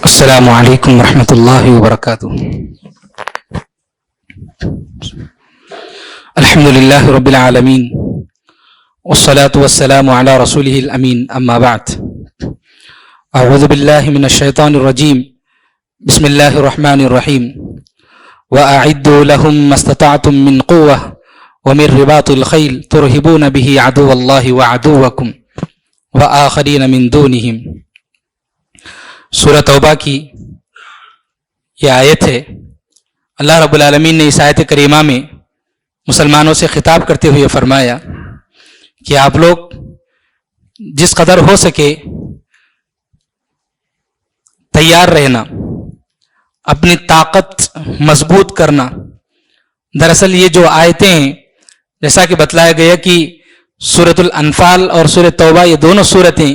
السلام علیکم ورحمۃ اللہ وبرکاتہ۔ الحمد للہ رب العالمین والصلاة والسلام علی رسولہ الامین، اما بعد، اعوذ باللہ من الشیطان الرجیم، بسم اللہ الرحمن الرحیم۔ وَأَعِدُّوا لَهُم مَّا اسْتَطَعْتُم مِّن قُوَّةٍ وَمِن رِّبَاطِ الْخَيْلِ تُرْهِبُونَ بِهِ عَدُوَّ اللَّهِ وَعَدُوَّكُمْ وَآخَرِينَ مِن دُونِهِمْ۔ سورہ توبہ کی یہ آیت ہے۔ اللہ رب العالمین نے اس آیت کریمہ میں مسلمانوں سے خطاب کرتے ہوئے فرمایا کہ آپ لوگ جس قدر ہو سکے تیار رہنا، اپنی طاقت مضبوط کرنا۔ دراصل یہ جو آیتیں ہیں، جیسا کہ بتلایا گیا کہ سورۃ الانفال اور سورۃ توبہ، یہ دونوں سورتیں،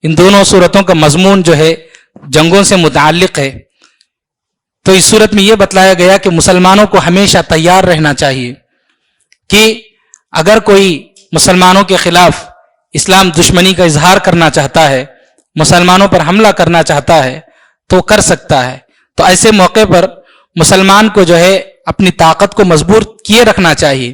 ان دونوں سورتوں کا مضمون جو ہے جنگوں سے متعلق ہے۔ تو اس صورت میں یہ بتلایا گیا کہ مسلمانوں کو ہمیشہ تیار رہنا چاہیے کہ اگر کوئی مسلمانوں کے خلاف اسلام دشمنی کا اظہار کرنا چاہتا ہے، مسلمانوں پر حملہ کرنا چاہتا ہے تو کر سکتا ہے۔ تو ایسے موقع پر مسلمان کو جو ہے اپنی طاقت کو مضبوط کیے رکھنا چاہیے۔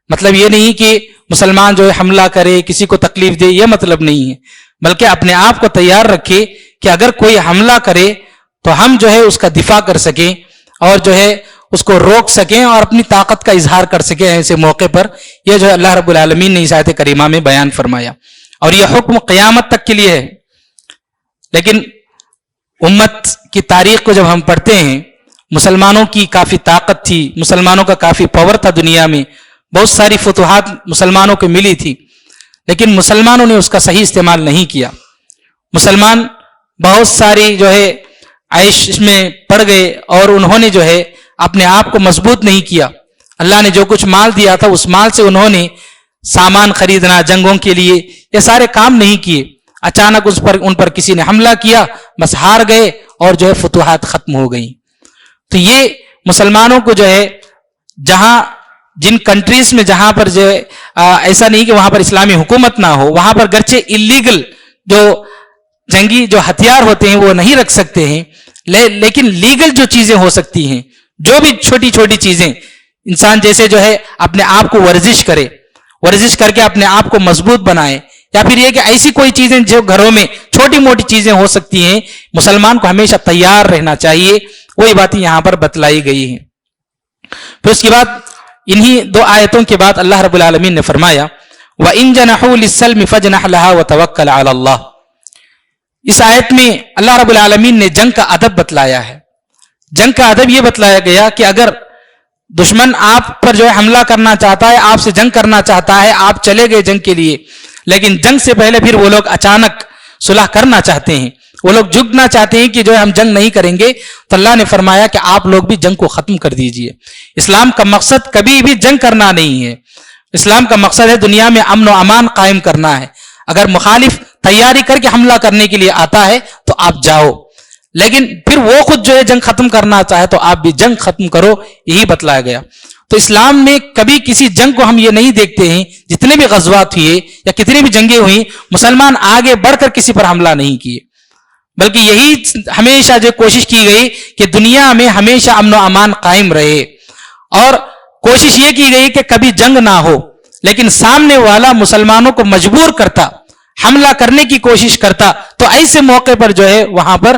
مطلب یہ نہیں کہ مسلمان جو ہے حملہ کرے، کسی کو تکلیف دے، یہ مطلب نہیں ہے، بلکہ اپنے آپ کو تیار رکھے کہ اگر کوئی حملہ کرے تو ہم جو ہے اس کا دفاع کر سکیں اور جو ہے اس کو روک سکیں اور اپنی طاقت کا اظہار کر سکیں ایسے موقع پر۔ یہ جو اللہ رب العالمین نے اس آیت کریمہ میں بیان فرمایا، اور یہ حکم قیامت تک کے لیے ہے۔ لیکن امت کی تاریخ کو جب ہم پڑھتے ہیں، مسلمانوں کی کافی طاقت تھی، مسلمانوں کا کافی پاور تھا، دنیا میں بہت ساری فتوحات مسلمانوں کو ملی تھی، لیکن مسلمانوں نے اس کا صحیح استعمال نہیں کیا۔ مسلمان بہت ساری جو ہے عیش میں پڑ گئے اور انہوں نے جو ہے اپنے آپ کو مضبوط نہیں کیا۔ اللہ نے جو کچھ مال دیا تھا اس مال سے انہوں نے سامان خریدنا، جنگوں کے لیے، یہ سارے کام نہیں کیے۔ اچانک ان پر کسی نے حملہ کیا، بس ہار گئے اور جو ہے فتوحات ختم ہو گئیں۔ تو یہ مسلمانوں کو جو ہے جن کنٹریز میں جہاں پر جو ہے ایسا نہیں کہ وہاں پر اسلامی حکومت نہ ہو، وہاں پر گرچہ انلیگل جو جنگی جو ہتھیار ہوتے ہیں وہ نہیں رکھ سکتے ہیں، لیکن لیگل جو چیزیں ہو سکتی ہیں، جو بھی چھوٹی چھوٹی چیزیں، انسان جیسے جو ہے اپنے آپ کو ورزش کرے، ورزش کر کے اپنے آپ کو مضبوط بنائے، یا پھر یہ کہ ایسی کوئی چیزیں جو گھروں میں چھوٹی موٹی چیزیں ہو سکتی ہیں، مسلمان کو ہمیشہ تیار رہنا چاہیے۔ وہی باتیں یہاں پر بتلائی گئی ہیں۔ پھر اس کے بعد انہی دو آیتوں کے بعد اللہ رب العالمین نے فرمایا وَإِن جَنَحُوا لِلسَّلْمِ فَاجْنَحْ لَهَا وَتَوَكَّلْ عَلَى اللَّهِ۔ اس آیت میں اللہ رب العالمین نے جنگ کا ادب بتلایا ہے۔ جنگ کا ادب یہ بتلایا گیا کہ اگر دشمن آپ پر جو ہے حملہ کرنا چاہتا ہے، آپ سے جنگ کرنا چاہتا ہے، آپ چلے گئے جنگ کے لیے، لیکن جنگ سے پہلے پھر وہ لوگ اچانک صلح کرنا چاہتے ہیں، وہ لوگ جھکنا چاہتے ہیں کہ جو ہے ہم جنگ نہیں کریں گے، تو اللہ نے فرمایا کہ آپ لوگ بھی جنگ کو ختم کر دیجئے۔ اسلام کا مقصد کبھی بھی جنگ کرنا نہیں ہے، اسلام کا مقصد ہے دنیا میں امن و امان قائم کرنا ہے۔ اگر مخالف تیاری کر کے حملہ کرنے کے لیے آتا ہے تو آپ جاؤ، لیکن پھر وہ خود جو ہے جنگ ختم کرنا چاہے تو آپ بھی جنگ ختم کرو، یہی بتلایا گیا۔ تو اسلام میں کبھی کسی جنگ کو ہم یہ نہیں دیکھتے ہیں، جتنے بھی غزوات ہوئے یا کتنی بھی جنگیں ہوئیں، مسلمان آگے بڑھ کر کسی پر حملہ نہیں کیے، بلکہ یہی ہمیشہ جو کوشش کی گئی کہ دنیا میں ہمیشہ امن و امان قائم رہے، اور کوشش یہ کی گئی کہ کبھی جنگ نہ ہو، لیکن سامنے والا مسلمانوں کو مجبور کرتا، حملہ کرنے کی کوشش کرتا، تو ایسے موقع پر جو ہے وہاں پر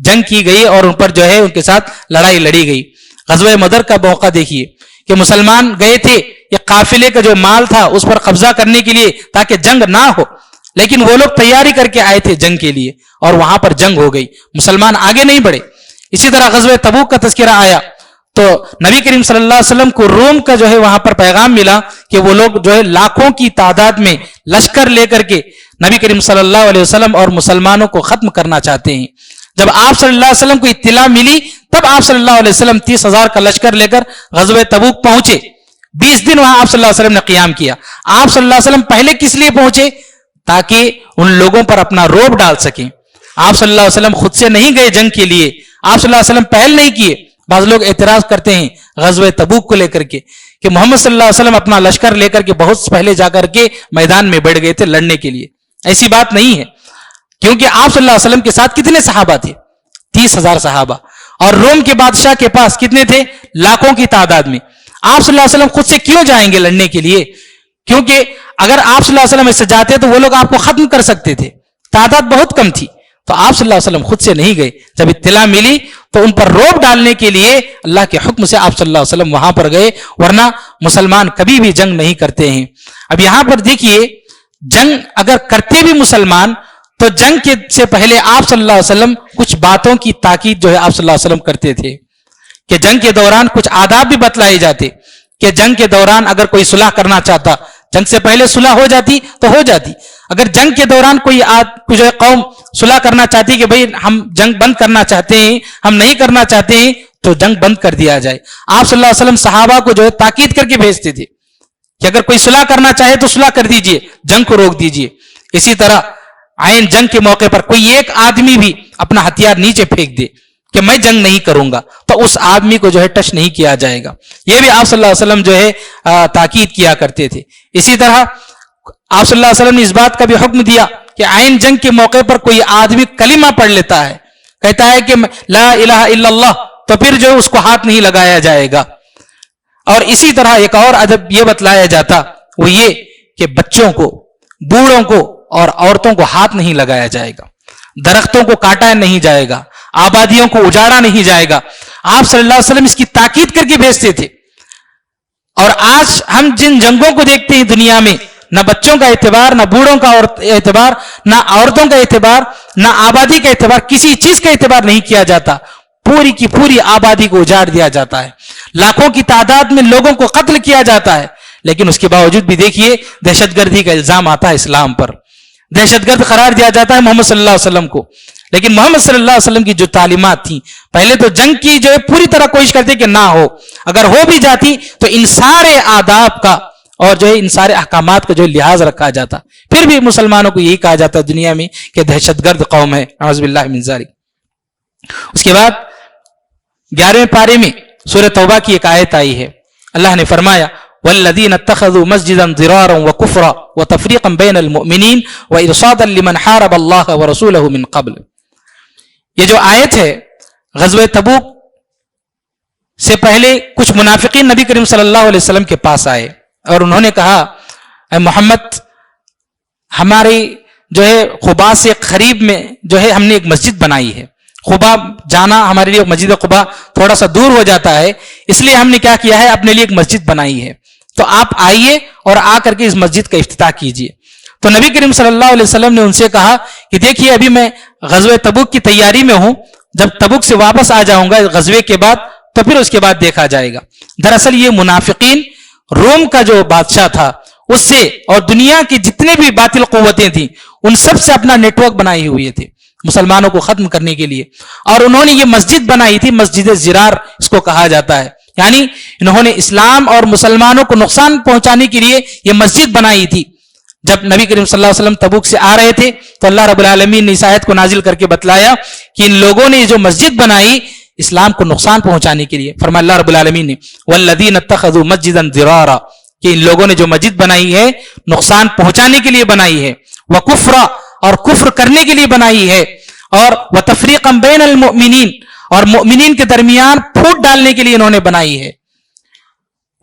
جنگ کی گئی اور ان پر جو ہے ان کے ساتھ لڑائی لڑی گئی۔ غزوہ بدر کا موقع دیکھیے کہ مسلمان گئے تھے، یہ قافلے کا جو مال تھا اس پر قبضہ کرنے کے لیے تاکہ جنگ نہ ہو، لیکن وہ لوگ تیاری کر کے آئے تھے جنگ کے لیے اور وہاں پر جنگ ہو گئی، مسلمان آگے نہیں بڑھے۔ اسی طرح غزوہ تبوک کا تذکرہ آیا تو نبی کریم صلی اللہ علیہ وسلم کو روم کا جو ہے وہاں پر پیغام ملا کہ وہ لوگ جو ہے لاکھوں کی تعداد میں لشکر لے کر کے نبی کریم صلی اللہ علیہ وسلم اور مسلمانوں کو ختم کرنا چاہتے ہیں۔ جب آپ صلی اللہ علیہ وسلم کو اطلاع ملی تب آپ صلی اللہ علیہ وسلم 30,000 کا لشکر لے کر غزوہ تبوک پہنچے۔ 20 دن وہاں آپ صلی اللہ علیہ وسلم نے قیام کیا۔ آپ صلی اللہ علیہ وسلم پہلے کس لیے پہنچے؟ تاکہ ان لوگوں پر اپنا روب ڈال سکیں۔ آپ صلی اللہ علیہ وسلم خود سے نہیں گئے جنگ کے لیے، آپ صلی اللہ علیہ وسلم پہل نہیں کیے۔ بعض لوگ اعتراض کرتے ہیں غزوہ تبوک کو لے کر کے کہ محمد صلی اللہ علیہ وسلم اپنا لشکر لے کر کے بہت پہلے جا کر کے میدان میں بیٹھ گئے تھے لڑنے کے لیے۔ ایسی بات نہیں ہے، کیونکہ آپ صلی اللہ علیہ وسلم کے ساتھ کتنے صحابہ تھے؟ 30,000 صحابہ, اور روم کے بادشاہ کے پاس کتنے تھے؟ لاکھوں کی تعداد میں. آپ صلی اللہ علیہ وسلم خود سے کیوں جائیں گے لڑنے کے لیے؟ کیونکہ اگر آپ صلی اللہ علیہ وسلم اس سے جاتے تو وہ لوگ آپ کو ختم کر سکتے تھے, تعداد بہت کم تھی. تو آپ صلی اللہ علیہ وسلم خود سے نہیں گئے. جب اطلاع ملی تو ان پر روب ڈالنے کے لیے اللہ کے حکم سے آپ صلی اللہ علیہ وسلم وہاں پر گئے, ورنہ مسلمان کبھی بھی جنگ نہیں کرتے ہیں. اب یہاں پر دیکھیے, جنگ اگر کرتے بھی مسلمان تو جنگ کے سے پہلے آپ صلی اللہ علیہ وسلم کچھ باتوں کی تاکید جو ہے آپ صلی اللہ علیہ وسلم کرتے تھے, کہ جنگ کے دوران کچھ آداب بھی بتلائے جاتے, کہ جنگ کے دوران اگر کوئی صلح کرنا چاہتا, جنگ سے پہلے صلح ہو جاتی تو ہو جاتی, اگر جنگ کے دوران کوئی جو قوم صلح کرنا چاہتی کہ بھئی ہم جنگ بند کرنا چاہتے ہیں, ہم نہیں کرنا چاہتے ہیں, تو جنگ بند کر دیا جائے. آپ صلی اللہ علیہ وسلم صحابہ کو جو ہے تاکید کر کے بھیجتے تھے کہ اگر کوئی صلح کرنا چاہے تو صلح کر دیجئے, جنگ کو روک دیجئے. اسی طرح عین جنگ کے موقع پر کوئی ایک آدمی بھی اپنا ہتھیار نیچے پھینک دے کہ میں جنگ نہیں کروں گا, تو اس آدمی کو جو ہے ٹچ نہیں کیا جائے گا. یہ بھی آپ صلی اللہ علیہ وسلم جو ہے تاکید کیا کرتے تھے. اسی طرح آپ صلی اللہ علیہ وسلم نے اس بات کا بھی حکم دیا کہ عین جنگ کے موقع پر کوئی آدمی کلمہ پڑھ لیتا ہے, کہتا ہے کہ لا الہ الا اللہ, تو پھر جو اس کو ہاتھ نہیں لگایا جائے گا. اور اسی طرح ایک اور ادب یہ بتلایا جاتا, وہ یہ کہ بچوں کو, بوڑھوں کو اور عورتوں کو ہاتھ نہیں لگایا جائے گا, درختوں کو کاٹا نہیں جائے گا, آبادیوں کو اجاڑا نہیں جائے گا. آپ صلی اللہ علیہ وسلم اس کی تاکید کر کے بھیجتے تھے. اور آج ہم جن جنگوں کو دیکھتے ہیں دنیا میں, نہ بچوں کا اعتبار, نہ بوڑھوں کا اعتبار, نہ عورتوں کا اعتبار, نہ آبادی کا اعتبار, کسی چیز کا اعتبار نہیں کیا جاتا. پوری کی پوری آبادی کو اجاڑ دیا جاتا ہے, لاکھوں کی تعداد میں لوگوں کو قتل کیا جاتا ہے. لیکن اس کے باوجود بھی دیکھیے دہشت گردی کا الزام آتا ہے اسلام پر, دہشت گرد قرار دیا جاتا ہے محمد صلی اللہ علیہ وسلم کو. لیکن محمد صلی اللہ علیہ وسلم کی جو تعلیمات تھیں, پہلے تو جنگ کی جو ہے پوری طرح کوشش کرتے کہ نہ ہو, اگر ہو بھی جاتی تو ان سارے آداب کا اور جو ہے ان سارے احکامات کا جو لحاظ رکھا جاتا. پھر بھی مسلمانوں کو یہی کہا جاتا ہے دنیا میں کہ دہشت گرد قوم ہے, اعوذ باللہ من ذالک. اس کے بعد 11ویں پارے میں سورہ توبہ کی ایک آیت آئی ہے. اللہ نے فرمایا والذین اتخذوا مسجدا ضرارا وکفرا وتفریقا بین المؤمنین وارصادا لمن حارب اللہ ورسولہ من قبل. یہ جو آیت ہے, غزوہ تبوک سے پہلے کچھ منافقین نبی کریم صلی اللہ علیہ وسلم کے پاس آئے اور انہوں نے کہا اے محمد, ہماری جو ہے قباء سے قریب میں جو ہے ہم نے ایک مسجد بنائی ہے. قباء جانا ہمارے لیے, مسجد قباء تھوڑا سا دور ہو جاتا ہے, اس لیے ہم نے کیا کیا ہے, اپنے لیے ایک مسجد بنائی ہے, تو آپ آئیے اور آ کر کے اس مسجد کا افتتاح کیجئے. تو نبی کریم صلی اللہ علیہ وسلم نے ان سے کہا کہ دیکھیے ابھی میں غزوہ تبوک کی تیاری میں ہوں, جب تبوک سے واپس آ جاؤں گا غزوے کے بعد تو پھر اس کے بعد دیکھا جائے گا. دراصل یہ منافقین روم کا جو بادشاہ تھا اس سے اور دنیا کی جتنے بھی باطل قوتیں تھیں ان سب سے اپنا نیٹ ورک بنائے ہوئے تھے مسلمانوں کو ختم کرنے کے لیے. اور انہوں نے یہ مسجد بنائی تھی, مسجد زرار اس کو کہا جاتا ہے, یعنی انہوں نے اسلام اور مسلمانوں کو نقصان پہنچانے کے لیے یہ مسجد بنائی تھی. جب نبی کریم صلی اللہ علیہ وسلم تبوک سے آ رہے تھے تو اللہ رب العالمین نے اس آیت کو نازل کر کے بتلایا کہ ان لوگوں نے جو مسجد بنائی اسلام کو نقصان پہنچانے کے لیے. فرمایا اللہ رب العالمین نے والذین اتخذوا مسجدا ضرارا, کہ ان لوگوں نے جو مسجد بنائی ہے نقصان پہنچانے کے لیے بنائی ہے, وکفرا, اور کفر کرنے کے لیے بنائی ہے, اور وتفریقا بین المؤمنین, اور مؤمنین کے درمیان پھوٹ ڈالنے کے لیے انہوں نے بنائی ہے,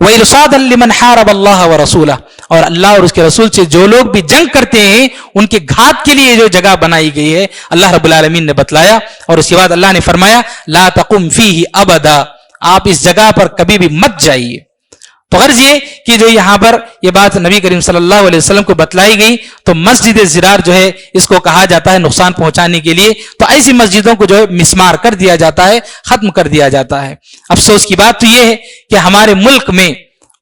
وارصادا لمن حارب اللہ ورسولہ, اور اللہ اور اس کے رسول سے جو لوگ بھی جنگ کرتے ہیں ان کے گھات کے لیے جو جگہ بنائی گئی ہے اللہ رب العالمین نے بتلایا. اور اس کے بعد اللہ نے فرمایا لا تقم فیہ ابدا, آپ اس جگہ پر کبھی بھی مت جائیے. تو غرض یہ کہ جو یہاں پر یہ بات نبی کریم صلی اللہ علیہ وسلم کو بتلائی گئی تو مسجد زرار جو ہے اس کو کہا جاتا ہے نقصان پہنچانے کے لیے. تو ایسی مسجدوں کو جو ہے مسمار کر دیا جاتا ہے, ختم کر دیا جاتا ہے. افسوس کی بات تو یہ ہے کہ ہمارے ملک میں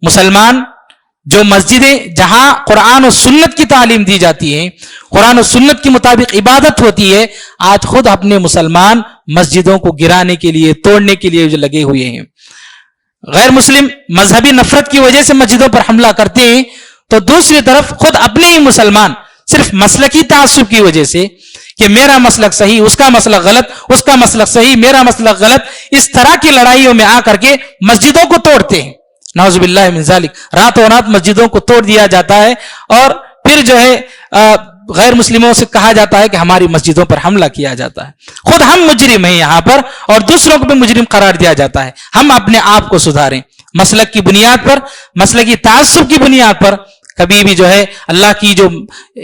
مسلمان جو مسجدیں جہاں قرآن و سنت کی تعلیم دی جاتی ہے, قرآن و سنت کے مطابق عبادت ہوتی ہے, آج خود اپنے مسلمان مسجدوں کو گرانے کے لیے, توڑنے کے لیے جو لگے ہوئے ہیں. غیر مسلم مذہبی نفرت کی وجہ سے مسجدوں پر حملہ کرتے ہیں, تو دوسری طرف خود اپنے ہی مسلمان صرف مسلکی تعصب کی وجہ سے کہ میرا مسلک صحیح, اس کا مسلک غلط, اس کا مسلک صحیح, میرا مسلک غلط, اس طرح کی لڑائیوں میں آ کر کے مسجدوں کو توڑتے ہیں. نعوذ باللہ من ذالک, راتوں رات مسجدوں کو توڑ دیا جاتا ہے اور پھر جو ہے غیر مسلموں سے کہا جاتا ہے کہ ہماری مسجدوں پر حملہ کیا جاتا ہے. خود ہم مجرم ہیں یہاں پر اور دوسروں کو بھی مجرم قرار دیا جاتا ہے. ہم اپنے آپ کو سدھاریں. مسلک کی بنیاد پر, مسلکی تعصب کی بنیاد پر کبھی بھی جو ہے اللہ کی جو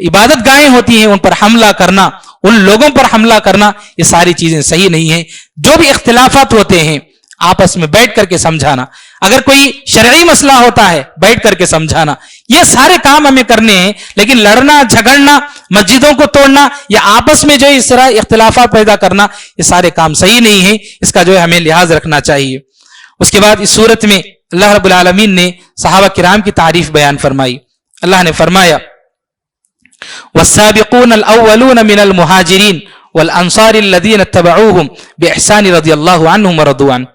عبادت گاہیں ہوتی ہیں ان پر حملہ کرنا, ان لوگوں پر حملہ کرنا, یہ ساری چیزیں صحیح نہیں ہیں. جو بھی اختلافات ہوتے ہیں آپس میں بیٹھ کر کے سمجھانا, اگر کوئی شرعی مسئلہ ہوتا ہے بیٹھ کر کے سمجھانا, یہ سارے کام ہمیں کرنے ہیں. لیکن لڑنا جھگڑنا, مسجدوں کو توڑنا یا آپس میں جو اس طرح اختلافات پیدا کرنا, یہ سارے کام صحیح نہیں ہیں. اس کا جو ہے ہمیں لحاظ رکھنا چاہیے. اس کے بعد اس صورت میں اللہ رب العالمین نے صحابہ کرام کی تعریف بیان فرمائی. اللہ نے فرمایا والسابقون الاولون من المہاجرین والانصار الذین اتبعوهم باحسان رضی اللہ عنہم ورضوا عنہ.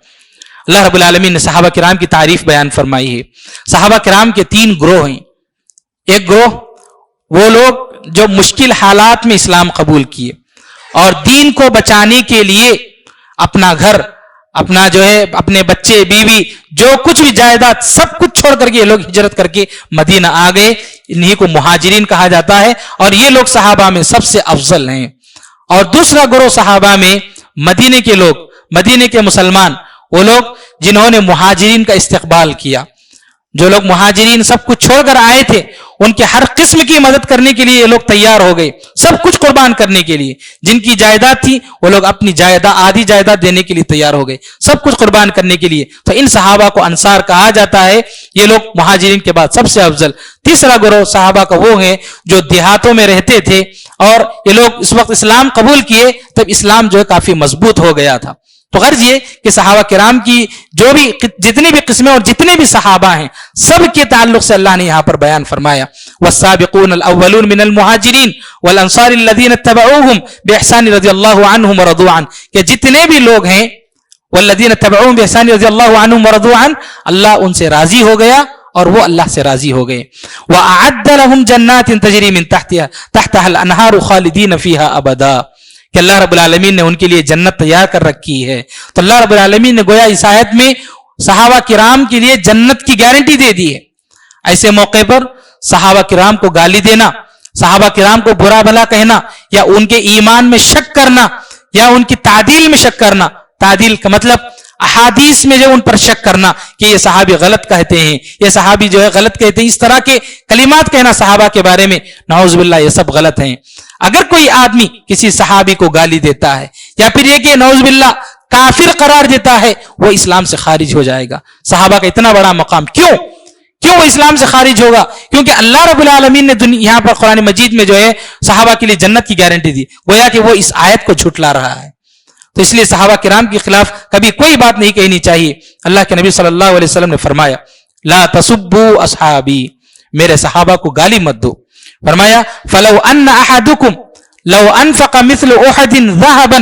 اللہ رب العالمین نے صحابہ کرام کی تعریف بیان فرمائی ہے. صحابہ کرام کے 3 گروہ ہیں. ایک گروہ وہ لوگ جو مشکل حالات میں اسلام قبول کیے اور دین کو بچانے کے لیے اپنا گھر, اپنا جو ہے اپنے بچے بیوی جو کچھ بھی جائیداد سب کچھ چھوڑ کر کے یہ لوگ ہجرت کر کے مدینہ آ گئے. انہی کو مہاجرین کہا جاتا ہے اور یہ لوگ صحابہ میں سب سے افضل ہیں. اور دوسرا گروہ صحابہ میں مدینے کے لوگ, مدینے کے مسلمان, وہ لوگ جنہوں نے مہاجرین کا استقبال کیا. جو لوگ مہاجرین سب کچھ چھوڑ کر آئے تھے ان کے ہر قسم کی مدد کرنے کے لیے یہ لوگ تیار ہو گئے, سب کچھ قربان کرنے کے لیے. جن کی جائیداد تھی وہ لوگ اپنی جائیداد, آدھی جائیداد دینے کے لیے تیار ہو گئے, سب کچھ قربان کرنے کے لیے. تو ان صحابہ کو انصار کہا جاتا ہے. یہ لوگ مہاجرین کے بعد سب سے افضل. تیسرا گروہ صحابہ کا وہ ہے جو دیہاتوں میں رہتے تھے اور یہ لوگ اس وقت اسلام قبول کیے تب اسلام جو ہے کافی مضبوط ہو گیا تھا. تو غرض یہ کہ صحابہ کرام کی جو بھی جتنی بھی قسمیں اور جتنے بھی صحابہ ہیں سب کے تعلق سے اللہ نے یہاں پر بیان فرمایا والسابقون الاولون من المہاجرین والانصار الذین اتبعوهم باحسان رضی اللہ عنہم ورضوا عنہ, کہ جتنے بھی لوگ ہیں والذین اتبعوهم باحسان رضی اللہ عنہم ورضوا عنہ, اللہ ان سے راضی ہو گیا اور وہ اللہ سے راضی ہو گئے. وَأَعَدَّ لَهُمْ جَنَّاتٍ تَجْرِي مِن تَحْتَهَا الْأَنْهَارُ خَالِدِينَ فِيهَا أَبَدًا, کہ اللہ رب العالمین نے ان کے لیے جنت تیار کر رکھی ہے. تو اللہ رب العالمین نے گویا اس آیت میں صحابہ کرام کے لیے جنت کی گارنٹی دے دی ہے. ایسے موقع پر صحابہ کرام کو گالی دینا, صحابہ کرام کو برا بھلا کہنا یا ان کے ایمان میں شک کرنا یا ان کی تعدیل میں شک کرنا, تعدیل کا مطلب احادیث میں جو ان پر شک کرنا کہ یہ صحابی غلط کہتے ہیں, یہ صحابی جو ہے غلط کہتے ہیں, اس طرح کے کلمات کہنا صحابہ کے بارے میں, نعوذ باللہ یہ سب غلط ہیں. اگر کوئی آدمی کسی صحابی کو گالی دیتا ہے یا پھر یہ کہ نعوذ باللہ کافر قرار دیتا ہے, وہ اسلام سے خارج ہو جائے گا. صحابہ کا اتنا بڑا مقام, کیوں وہ اسلام سے خارج ہوگا؟ کیونکہ اللہ رب العالمین نے یہاں پر قرآن مجید میں جو ہے صحابہ کے لیے جنت کی گارنٹی دی, گویا کہ وہ اس آیت کو جھٹلا رہا ہے. تو اس لیے صحابہ کرام کے خلاف کبھی کوئی بات نہیں کہنی چاہیے. اللہ کے نبی صلی اللہ علیہ وسلم نے فرمایا لا تسبوا اصحابی, میرے صحابہ کو گالی مت دو. فرمایا فلو ان احدکم لو انفق مثل احد ذهبا,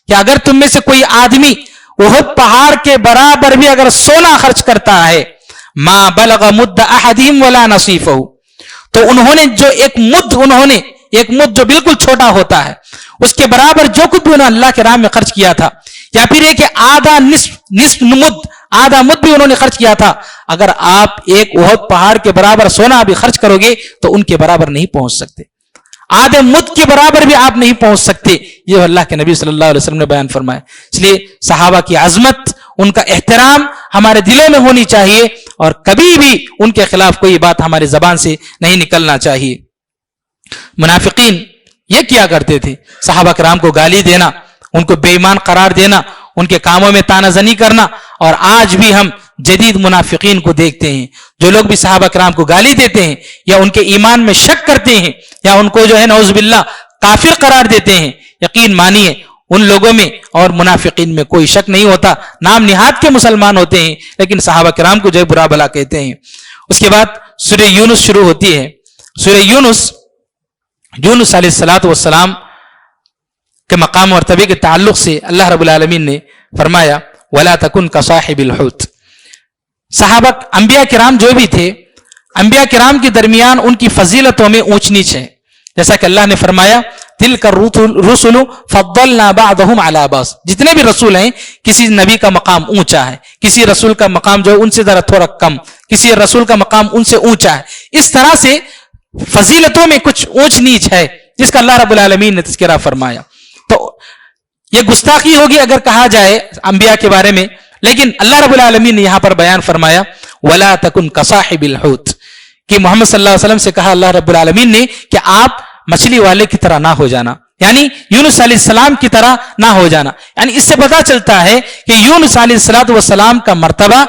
کہ اگر تم میں سے کوئی آدمی احد پہاڑ کے برابر بھی اگر سونا خرچ کرتا ہے, ما بلغ مد احدهم ولا نصیفه, تو انہوں نے جو ایک مد جو بالکل چھوٹا ہوتا ہے اس کے برابر جو کچھ بھی انہوں نے اللہ کے راہ میں خرچ کیا تھا, یا پھر یہ کہ نصف مد, آدھا مد بھی انہوں نے خرچ کیا تھا, اگر آپ ایک احد پہاڑ کے برابر سونا بھی خرچ کرو گے تو ان کے برابر نہیں پہنچ سکتے, آدھے مد کے برابر بھی آپ نہیں پہنچ سکتے. یہ اللہ کے نبی صلی اللہ علیہ وسلم نے بیان فرمایا. اس لیے صحابہ کی عظمت, ان کا احترام ہمارے دلوں میں ہونی چاہیے اور کبھی بھی ان کے خلاف کوئی بات ہماری زبان سے نہیں نکلنا چاہیے. منافقین یہ کیا کرتے تھے, صحابہ کرام کو گالی دینا, ان کو بے ایمان قرار دینا, ان کے کاموں میں طعنہ زنی کرنا. اور آج بھی ہم جدید منافقین کو دیکھتے ہیں, جو لوگ بھی صحابہ کرام کو گالی دیتے ہیں یا ان کے ایمان میں شک کرتے ہیں یا ان کو جو ہے نعوذ باللہ کافر قرار دیتے ہیں, یقین مانیے ان لوگوں میں اور منافقین میں کوئی شک نہیں ہوتا, نام نہاد کے مسلمان ہوتے ہیں لیکن صحابہ کرام کو جو ہے برا بھلا کہتے ہیں. اس کے بعد سورہ یونس شروع ہوتی ہے. سورہ یونس علیہ الصلوۃ والسلام کے مقام اور مرتبے کے تعلق سے اللہ رب العالمین نے فرمایا ولا تکن کصاحب الحوت. صحابہ انبیاء کرام جو بھی تھے, انبیاء کرام کے درمیان ان کی فضیلتوں میں اونچ نیچ ہے. جیسا کہ اللہ نے فرمایا تلک الرسل فضلنا بعضهم على بعض, جتنے بھی رسول ہیں کسی نبی کا مقام اونچا ہے, کسی رسول کا مقام جو ہے ان سے ذرا تھوڑا کم, کسی رسول کا مقام ان سے اونچا ہے. اس طرح سے فضیلتوں میں کچھ اونچ نیچ ہے, جس کا اللہ رب العالمین نے تذکرہ فرمایا. تو یہ گستاخی ہوگی اگر کہا جائے انبیاء کے بارے میں، لیکن اللہ رب العالمین نے یہاں پر بیان فرمایا وَلَا تَكُنْ كَصَاحِبِ الْحُوتِ، کہ محمد صلی اللہ علیہ وسلم سے کہا اللہ رب العالمین نے کہ آپ مچھلی والے کی طرح نہ ہو جانا، یعنی یونس علیہ السلام کی طرح نہ ہو جانا. یعنی اس سے پتہ چلتا ہے کہ یونس علیہ السلام کا مرتبہ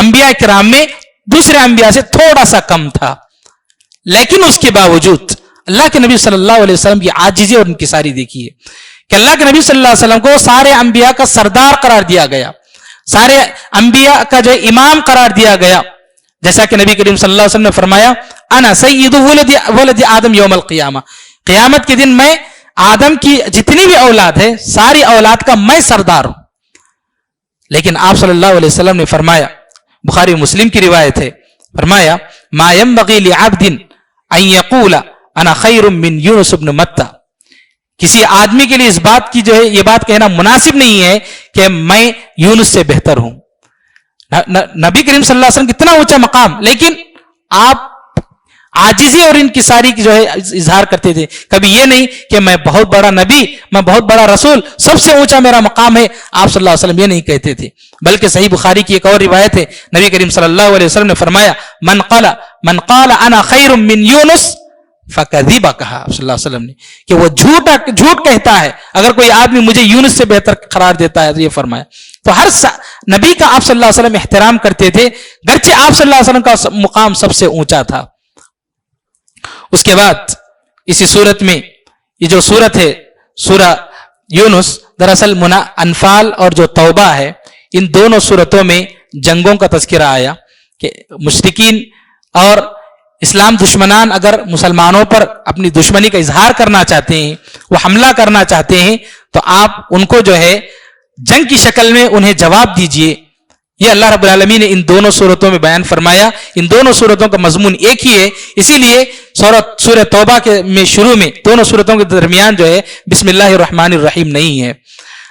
انبیاء کرام میں دوسرے انبیاء سے تھوڑا سا کم تھا، لیکن اس کے باوجود اللہ کے نبی صلی اللہ علیہ وسلم کی عاجزی اور انکساری دیکھیے کہ اللہ کے نبی صلی اللہ علیہ وسلم کو سارے انبیاء کا سردار قرار دیا گیا، سارے انبیاء کا جو امام قرار دیا گیا، جیسا کہ نبی کریم صلی اللہ علیہ وسلم نے فرمایا انا سید ولد آدم یوم القیامہ، قیامت کے دن میں آدم کی جتنی بھی اولاد ہے ساری اولاد کا میں سردار ہوں. لیکن آپ صلی اللہ علیہ وسلم نے فرمایا، بخاری و مسلم کی روایت ہے، فرمایا ما ينبغي لعبد ان يقول انا خیر من یونس بن متى، کسی آدمی کے لیے اس بات کی جو ہے یہ بات کہنا مناسب نہیں ہے کہ میں یونس سے بہتر ہوں. نبی کریم صلی اللہ علیہ وسلم کتنا اونچا مقام، لیکن آپ عاجزی اور انکساری کی جو ہے اظہار کرتے تھے. کبھی یہ نہیں کہ میں بہت بڑا نبی، میں بہت بڑا رسول، سب سے اونچا میرا مقام ہے، آپ صلی اللہ علیہ وسلم یہ نہیں کہتے تھے. بلکہ صحیح بخاری کی ایک اور روایت ہے، نبی کریم صلی اللہ علیہ وسلم نے فرمایا من قال انا خیر من یونس فکذب، کہا صلی اللہ علیہ وسلم نے کہ وہ جھوٹ کہتا ہے اگر کوئی آدمی مجھے یونس سے بہتر قرار دیتا ہے، تو یہ فرمایا. تو ہر نبی کا آپ صلی اللہ علیہ وسلم احترام کرتے تھے، گرچہ آپ صلی اللہ علیہ وسلم کا مقام سب سے اونچا تھا. اس کے بعد اسی صورت میں یہ جو صورت ہے سورہ یونس، دراصل انفال اور جو توبہ ہے ان دونوں صورتوں میں جنگوں کا تذکرہ آیا کہ مشرکین اور اسلام دشمنان اگر مسلمانوں پر اپنی دشمنی کا اظہار کرنا چاہتے ہیں، وہ حملہ کرنا چاہتے ہیں، تو آپ ان کو جو ہے جنگ کی شکل میں انہیں جواب دیجئے. یہ اللہ رب العالمین نے ان دونوں صورتوں میں بیان فرمایا. ان دونوں صورتوں کا مضمون ایک ہی ہے، اسی لیے سورہ توبہ کے میں شروع میں دونوں صورتوں کے درمیان جو ہے بسم اللہ الرحمن الرحیم نہیں ہے.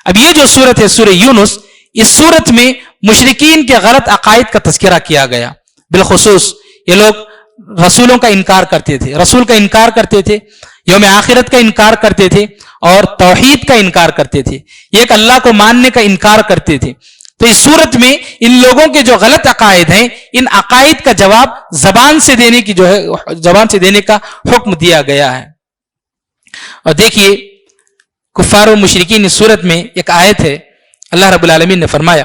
اب یہ جو صورت ہے سورہ یونس، اس صورت میں مشرکین کے غلط عقائد کا تذکرہ کیا گیا. بالخصوص یہ لوگ رسولوں کا انکار کرتے تھے، رسول کا انکار کرتے تھے، یوم آخرت کا انکار کرتے تھے، اور توحید کا انکار کرتے تھے، ایک اللہ کو ماننے کا انکار کرتے تھے. تو اس صورت میں ان لوگوں کے جو غلط عقائد ہیں، ان عقائد کا جواب زبان سے دینے کا حکم دیا گیا ہے. اور دیکھیے کفار و مشرکین اس صورت میں ایک آیت ہے، اللہ رب العالمین نے فرمایا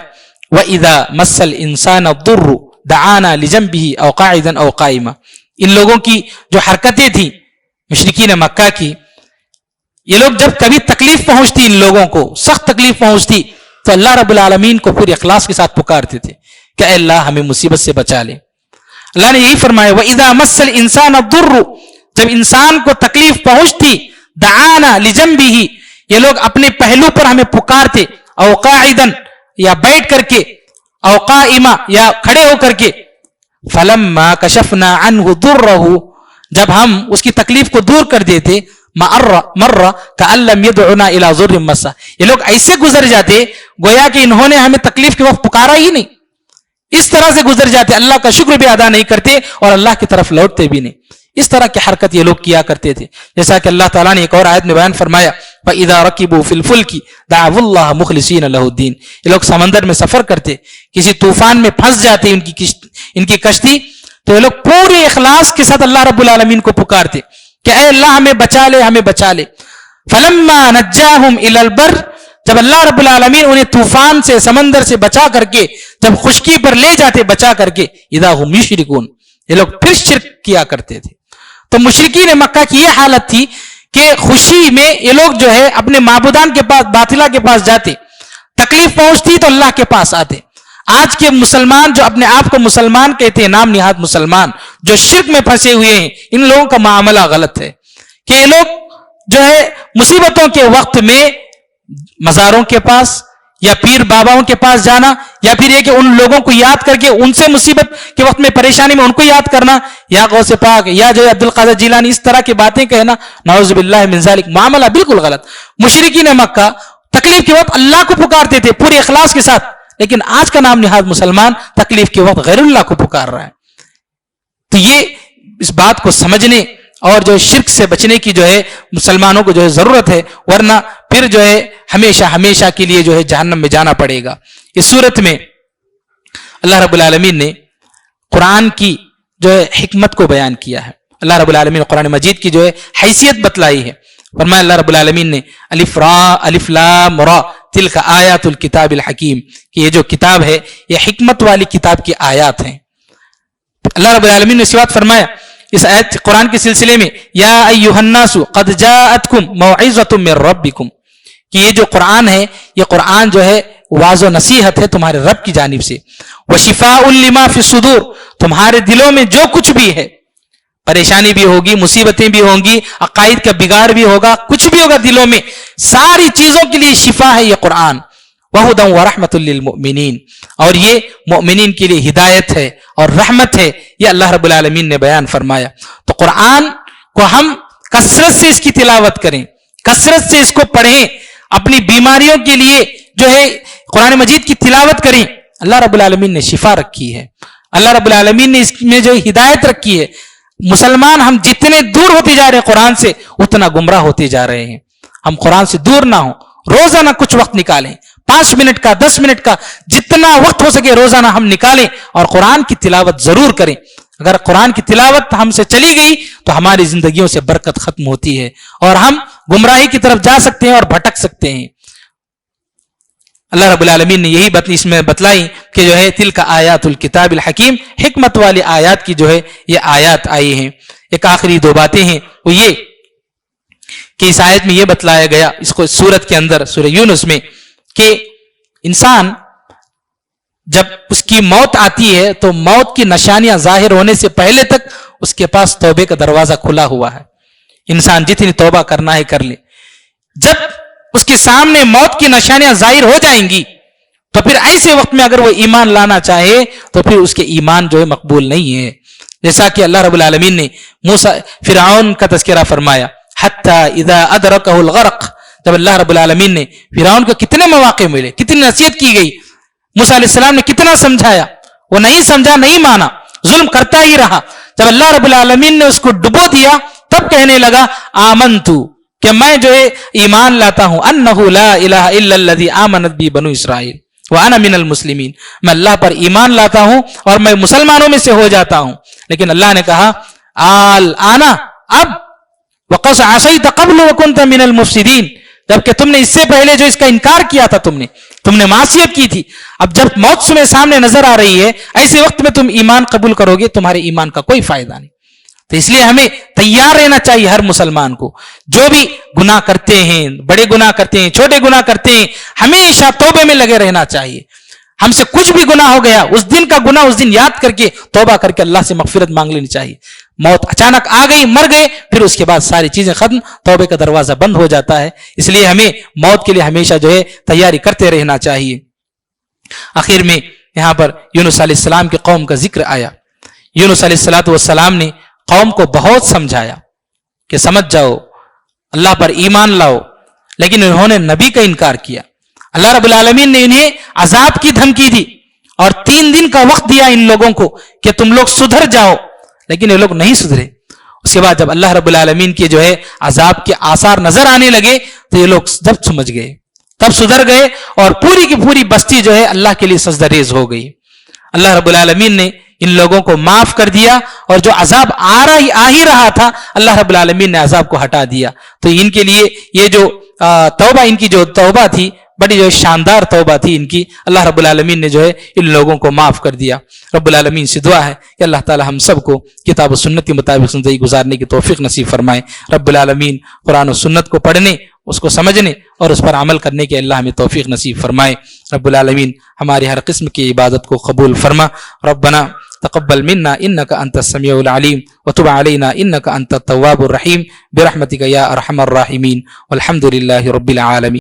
وَإِذَا مَسَّ الْإِنسَانَ الضُّرُّ دَعَانَا لِجَنبِهِ أَوْ قَاعِدًا أَوْ قَائِمًا. ان لوگوں کی جو حرکتیں تھیں مشرکین مکہ کی، یہ لوگ جب کبھی تکلیف پہنچتی ان لوگوں کو، سخت تکلیف پہنچتی، تو اللہ رب العالمین کو پوری اخلاص کے ساتھ پکارتے تھے کہ اے اللہ ہمیں مصیبت سے بچا لے. اللہ نے یہی فرمایا وَإِذَا مَسَّ الْإِنسَانَ الضُّرُّ، جب انسان کو تکلیف پہنچتی دعانا لجنبه، یہ لوگ اپنے پہلو پر ہمیں پکارتے، او قاعدا یا بیٹھ کر کے، او قائما یا کھڑے ہو کر کے، فلما کشفنا عنہ ضرہ، جب ہم اس کی تکلیف کو دور کر دیتے، مر کأن لم يدعنا الى ضر مسا، یہ لوگ ایسے گزر جاتے گویا کہ انہوں نے ہمیں تکلیف کے وقت پکارا ہی نہیں. اس طرح سے گزر جاتے، اللہ کا شکر بھی ادا نہیں کرتے اور اللہ کی طرف لوٹتے بھی نہیں. اس طرح کی حرکت یہ لوگ کیا کرتے تھے. جیسا کہ اللہ تعالیٰ نے ایک اور آیت میں بیان فرمایا فَإِذَا رَكِبُوا فِي الْفُلْكِ دَعَوُا اللَّهَ مُخْلِصِينَ لَهُ الدِّينَ، یہ لوگ سمندر میں سفر کرتے، کسی طوفان میں پھنس جاتے ان کی کشتی، تو یہ لوگ پورے اخلاص کے ساتھ اللہ رب العالمین کو پکارتے کہ اے اللہ ہمیں بچا لے، ہمیں بچا لے. فَلَمَّا نَجَّاهُمْ إِلَى الْبَرِّ، جب اللہ رب العالمین انہیں طوفان سے، سمندر سے بچا کر کے جب خشکی پر لے جاتے بچا کر کے، اِذَا هُمْ يُشْرِكُونَ، یہ لوگ پھر شرک کیا کرتے تھے. تو مشرکین مکہ کی یہ حالت تھی کہ خوشی میں یہ لوگ جو ہے اپنے معبودان کے پاس، باطلہ کے پاس جاتے، تکلیف پہنچتی تو اللہ کے پاس آتے. آج کے مسلمان جو اپنے آپ کو مسلمان کہتے ہیں، نام نہاد مسلمان، جو شرک میں پھنسے ہوئے ہیں، ان لوگوں کا معاملہ غلط ہے کہ یہ لوگ جو ہے مصیبتوں کے وقت میں مزاروں کے پاس یا پیر باباؤں کے پاس جانا، یا پھر یہ کہ ان لوگوں کو یاد کر کے ان سے مصیبت کے وقت میں، پریشانی میں ان کو یاد کرنا، یا غوث پاک یا جو عبد القادر جیلانی، اس طرح کی باتیں کہنا، نعوذ باللہ من ذالک، معاملہ بالکل غلط. مشرکین مکہ تکلیف کے وقت اللہ کو پکارتے تھے پورے اخلاص کے ساتھ، لیکن آج کا نام نہاد مسلمان تکلیف کے وقت غیر اللہ کو پکار رہا ہے. تو یہ اس بات کو سمجھنے اور جو شرک سے بچنے کی جو ہے مسلمانوں کو جو ہے ضرورت ہے، ورنہ پھر جو ہے ہمیشہ ہمیشہ کے لیے جو ہے جہنم میں جانا پڑے گا۔ اس صورت میں اللہ رب العالمین نے قرآن کی جو ہے حکمت کو بیان کیا ہے۔ اللہ رب العالمین نے قرآن مجید کی جو ہے حیثیت بتلائی ہے۔ فرمایا اللہ رب العالمین نے الف لام را تلک آیات الکتاب الحکیم، کہ یہ جو کتاب ہے یہ حکمت والی کتاب کی آیات ہیں۔ اللہ رب العالمین نے اس بات فرمایا اس آیت قرآن کے سلسلے میں، یا ایھا الناس قد جاءتکم موعظۃ من ربکم، کہ یہ جو قرآن ہے یہ قرآن جو ہے واعظ و نصیحت ہے تمہارے رب کی جانب سے، وشفاء لما فی الصدور، تمہارے دلوں میں جو کچھ بھی ہے، پریشانی بھی ہوگی، مصیبتیں بھی ہوں گی، عقائد کا بگاڑ بھی ہوگا، کچھ بھی ہوگا دلوں میں، ساری چیزوں کے لیے شفا ہے یہ قرآن، وہدی ورحمۃ للمؤمنین، اور یہ مؤمنین کے لیے ہدایت ہے اور رحمت ہے، یہ اللہ رب العالمین نے بیان فرمایا۔ تو قرآن کو ہم کثرت سے اس کی تلاوت کریں، کثرت سے اس کو پڑھیں، اپنی بیماریوں کے لیے جو ہے قرآن مجید کی تلاوت کریں۔ اللہ رب العالمین نے شفا رکھی ہے، اللہ رب العالمین نے اس میں جو ہدایت رکھی ہے۔ مسلمان ہم جتنے دور ہوتے جا رہے ہیں قرآن سے، اتنا گمراہ ہوتے جا رہے ہیں۔ ہم قرآن سے دور نہ ہوں، روزانہ کچھ وقت نکالیں، 5 منٹ کا، 10 منٹ کا، جتنا وقت ہو سکے روزانہ ہم نکالیں اور قرآن کی تلاوت ضرور کریں۔ اگر قرآن کی تلاوت ہم سے چلی گئی تو ہماری زندگیوں سے برکت ختم ہوتی ہے اور ہم گمراہی کی طرف جا سکتے ہیں اور بھٹک سکتے ہیں۔ اللہ رب العالمین نے یہی بات اس میں بتلائی کہ جو ہے تلک آیات الکتاب الحکیم، حکمت والی آیات کی جو ہے یہ آیات آئی ہیں۔ ایک آخری 2 باتیں ہیں، وہ یہ کہ اس آیت میں یہ بتلایا گیا، اس کو سورت کے اندر سورہ یونس میں، کہ انسان جب اس کی موت آتی ہے تو موت کی نشانیاں ظاہر ہونے سے پہلے تک اس کے پاس توبے کا دروازہ کھلا ہوا ہے۔ انسان جتنی توبہ کرنا ہے کر لے، جب اس کے سامنے موت کی نشانیاں ظاہر ہو جائیں گی تو پھر ایسے وقت میں اگر وہ ایمان لانا چاہے تو پھر اس کے ایمان جو ہے مقبول نہیں ہے۔ جیسا کہ اللہ رب العالمین نے فرعون کا تذکرہ فرمایا، حتی اذا ادرکہ الغرق، جب اللہ رب العالمین نے فرعون کو کتنے مواقع ملے، کتنی نصیحت کی گئی، موسیٰ علیہ السلام نے کتنا سمجھایا، وہ نہیں سمجھا، نہیں مانا، ظلم کرتا ہی رہا۔ جب اللہ رب العالمین نے اس کو ڈبو دیا تب کہنے لگا آمنتو، کہ میں جو ہے ایمان لاتا ہوں، انہ لا الہ الا الذی آمنت بی بنو اسرائیل وانا من المسلمین، میں اللہ پر ایمان لاتا ہوں اور میں مسلمانوں میں سے ہو جاتا ہوں۔ لیکن اللہ نے کہا آنا، اب وقد عصیت قبل وکنت من المفسدین، جبکہ تم نے اس سے پہلے جو اس کا انکار کیا تھا، تم نے معصیت کی تھی، اب جب موت تمہیں سامنے نظر آ رہی ہے، ایسے وقت میں تم ایمان قبول کرو گے، تمہارے ایمان کا کوئی فائدہ نہیں۔ تو اس لیے ہمیں تیار رہنا چاہیے ہر مسلمان کو، جو بھی گناہ کرتے ہیں، بڑے گناہ کرتے ہیں، چھوٹے گناہ کرتے ہیں، ہمیشہ توبے میں لگے رہنا چاہیے۔ ہم سے کچھ بھی گناہ ہو گیا، اس دن کا گناہ اس دن یاد کر کے توبہ کر کے اللہ سے مغفرت مانگ لینی چاہیے۔ موت اچانک آ گئی، مر گئے، پھر اس کے بعد ساری چیزیں ختم، توبے کا دروازہ بند ہو جاتا ہے۔ اس لیے ہمیں موت کے لیے ہمیشہ جو ہے تیاری کرتے رہنا چاہیے۔ آخر میں یہاں پر یونس علیہ السلام کی قوم کا ذکر آیا۔ یونس علیہ السلام نے قوم کو بہت سمجھایا کہ سمجھ جاؤ، اللہ پر ایمان لاؤ، لیکن انہوں نے نبی کا انکار کیا۔ اللہ رب العالمین نے انہیں عذاب کی دھمکی دی اور 3 دن کا وقت دیا ان لوگوں کو کہ تم لوگ سدھر جاؤ، لیکن یہ لوگ نہیں سدھرے۔ اس کے بعد جب اللہ رب العالمین کے جو ہے عذاب کے آثار نظر آنے لگے تو یہ لوگ جب سمجھ گئے، تب سدھر گئے اور پوری کی پوری بستی جو ہے اللہ کے لیے سجدہ ریز ہو گئی۔ اللہ رب العالمین نے ان لوگوں کو معاف کر دیا اور جو عذاب آ ہی رہا تھا، اللہ رب العالمین نے عذاب کو ہٹا دیا۔ تو ان کے لیے یہ جو توبہ، ان کی جو توبہ تھی، بڑی جو شاندار توبہ تھی ان کی، اللہ رب العالمین نے جو ہے ان لوگوں کو معاف کر دیا۔ رب العالمین سے دعا ہے کہ اللہ تعالی ہم سب کو کتاب و سنت کے مطابق زندگی گزارنے کی توفیق نصیب فرمائے۔ رب العالمین قرآن و سنت کو پڑھنے، اس کو سمجھنے اور اس پر عمل کرنے کے اللہ ہمیں توفیق نصیب فرمائے۔ رب العالمین ہماری ہر قسم کی عبادت کو قبول فرما۔ ربنا تقبل منا انك انت السميع العليم وتب علينا انك انت التواب الرحيم برحمتك يا ارحم الراحمين والحمد لله رب العالمين۔